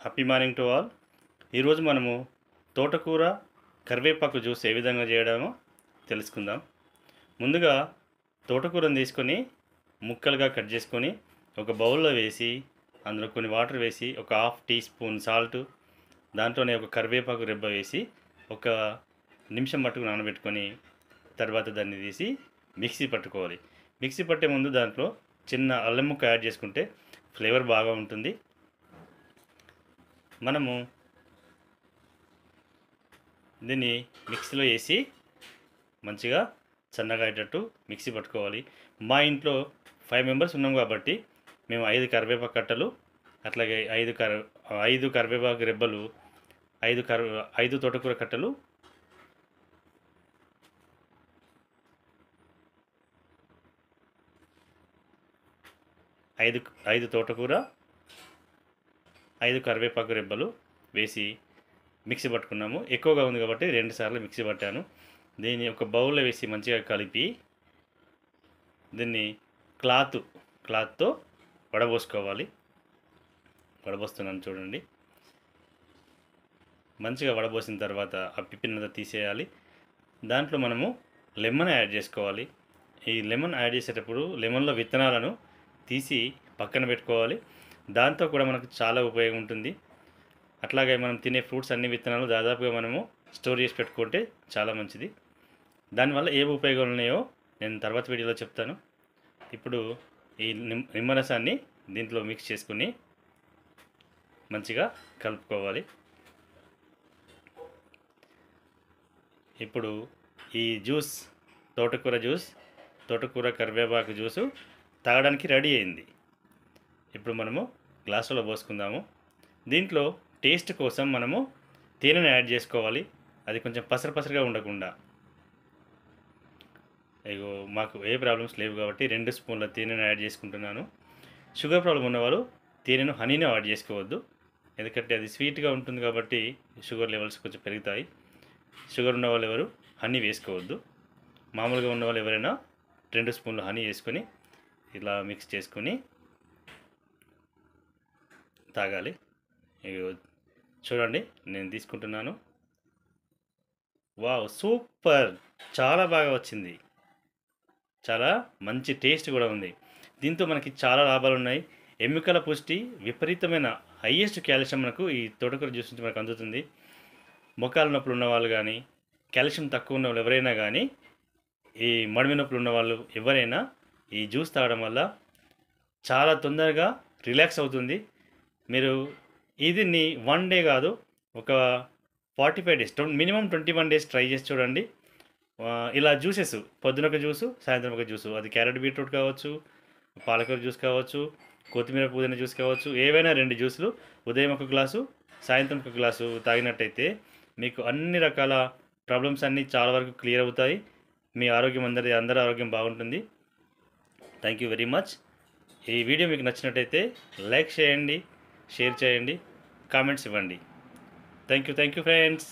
Happy morning to all. ఈరోజు మనము తోటకూర కరివేపాకు జ్యూస్ ఏ విధంగా చేయడమో తెలుసుకుందాం. ముందుగా తోటకూరను తీసుకొని ముక్కలుగా కట్ చేసుకొని ఒక బౌల్లో వేసి అందులో కొన్ని వాటర్ వేసి ఒక హాఫ్ టీ స్పూన్ సాల్ట్, దాంట్లోనే ఒక కరివేపాకు రెబ్బ వేసి ఒక నిమిషం మట్టుకు నానబెట్టుకొని తర్వాత దాన్ని తీసి మిక్సీ పట్టుకోవాలి. మిక్సీ పట్టే ముందు దాంట్లో చిన్న అల్లం ముక్క యాడ్ చేసుకుంటే ఫ్లేవర్ బాగా ఉంటుంది. మనము దీన్ని మిక్సీలో వేసి మంచిగా సన్నగా అయ్యేటట్టు మిక్సీ పట్టుకోవాలి. మా ఇంట్లో 5 మెంబర్స్ ఉన్నాం కాబట్టి మేము 5 కరివేపాకు కట్టలు, అట్లాగే 5 కరివేపాకు రెబ్బలు, 5 తోటకూర కట్టలు, 5 తోటకూర, 5 కరివేపాకు రెబ్బలు వేసి మిక్సీ పట్టుకున్నాము. ఎక్కువగా ఉంది కాబట్టి 2 సార్లు మిక్సీ పట్టాను. దీన్ని ఒక బౌల్లో వేసి మంచిగా కలిపి దీన్ని క్లాత్తో వడబోసుకోవాలి. వడబోస్తున్నాను చూడండి. మంచిగా వడబోసిన తర్వాత ఆ పిప్పినంతా తీసేయాలి. దాంట్లో మనము లెమన్ యాడ్ చేసుకోవాలి. ఈ లెమన్ యాడ్ చేసేటప్పుడు లెమన్లో విత్తనాలను తీసి పక్కన పెట్టుకోవాలి. దాంతో కూడా మనకు చాలా ఉపయోగం ఉంటుంది. అట్లాగే మనం తినే ఫ్రూట్స్ అన్ని విత్తనాలు దాదాపుగా మనము స్టోర్ చేసి పెట్టుకుంటే చాలా మంచిది. దానివల్ల ఏ ఉపయోగాలు ఉన్నాయో నేను తర్వాత వీడియోలో చెప్తాను. ఇప్పుడు ఈ నిమ్మరసాన్ని దీంట్లో మిక్స్ చేసుకుని మంచిగా కలుపుకోవాలి. ఇప్పుడు ఈ జ్యూస్ తోటకూర కరివేపాకు జ్యూసు తాగడానికి రెడీ అయింది. ఇప్పుడు మనము గ్లాసులో పోసుకుందాము. దీంట్లో టేస్ట్ కోసం మనము తేనెను యాడ్ చేసుకోవాలి. అది కొంచెం పసరగా ఉండకుండా. ఇగో మాకు ఏ ప్రాబ్లమ్స్ లేవు కాబట్టి 2 స్పూన్ల తేనెను యాడ్ చేసుకుంటున్నాను. షుగర్ ప్రాబ్లం ఉన్నవాళ్ళు హనీని యాడ్ చేసుకోవద్దు, ఎందుకంటే అది స్వీట్గా ఉంటుంది కాబట్టి షుగర్ లెవెల్స్ కొంచెం పెరుగుతాయి. షుగర్ ఉన్న వాళ్ళు ఎవరు హనీ వేసుకోవద్దు. మామూలుగా ఉన్న వాళ్ళు ఎవరైనా 2 స్పూన్లు హనీ వేసుకొని ఇలా మిక్స్ చేసుకొని తాగాలి. చూడండి, నేను తీసుకుంటున్నాను. Wow, super! చాలా బాగా వచ్చింది. చాలా మంచి టేస్ట్ కూడా ఉంది. దీంతో మనకి చాలా లాభాలు ఉన్నాయి. ఎముకల పుష్టి, విపరీతమైన హైయెస్ట్ కాల్షియం మనకు ఈ తోటకూర జ్యూస్ నుంచి మనకు అందుతుంది. మొకాల నొప్పులు ఉన్నవాళ్ళు కానీ, కాల్షియం తక్కువ ఉన్న వాళ్ళు ఎవరైనా కానీ, ఈ మడిమి నొప్పులు ఉన్నవాళ్ళు ఎవరైనా ఈ జ్యూస్ తాగడం వల్ల చాలా తొందరగా రిలాక్స్ అవుతుంది. మీరు దీన్ని 1 డే కాదు, ఒక 45 డేస్, మినిమం 21 డేస్ ట్రై చేసి చూడండి. ఇలా జ్యూసెస్, పొద్దున ఒక జ్యూసు, సాయంత్రం ఒక జ్యూసు, అది క్యారెట్ బీట్రూట్ కావచ్చు, పాలకూర జ్యూస్ కావచ్చు, కొత్తిమీర పుదీనా జ్యూస్ కావచ్చు, ఏవైనా 2 జ్యూసులు ఉదయం ఒక గ్లాసు, సాయంత్రం ఒక గ్లాసు తాగినట్టయితే మీకు అన్ని రకాల ప్రాబ్లమ్స్ అన్నీ చాలా వరకు క్లియర్ అవుతాయి. మీ ఆరోగ్యం అందరి ఆరోగ్యం బాగుంటుంది. Thank you very much. ఈ వీడియో మీకు నచ్చినట్టయితే లైక్ చేయండి, షేర్ చేయండి, కామెంట్స్ ఇవ్వండి. Thank you friends.